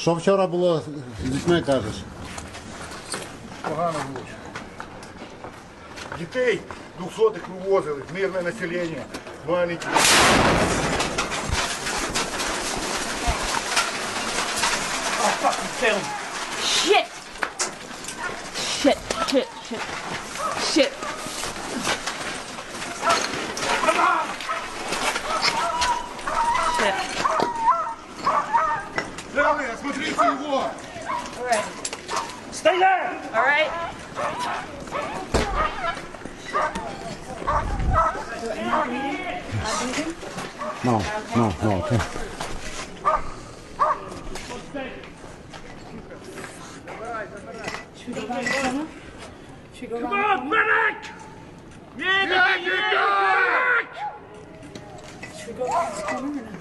Що вчора було з дітьми, кажеш? Погано було. Дітей 200-х вивозили, мирне населення, маленькі. Shit! Shit, shit, shit, shit. Shit. Левый, осмотрите его! Alright. Стоять! Alright. No, okay. Should we go around the corner? Should we go Come around on, the corner? medic! Should we go around this corner or not?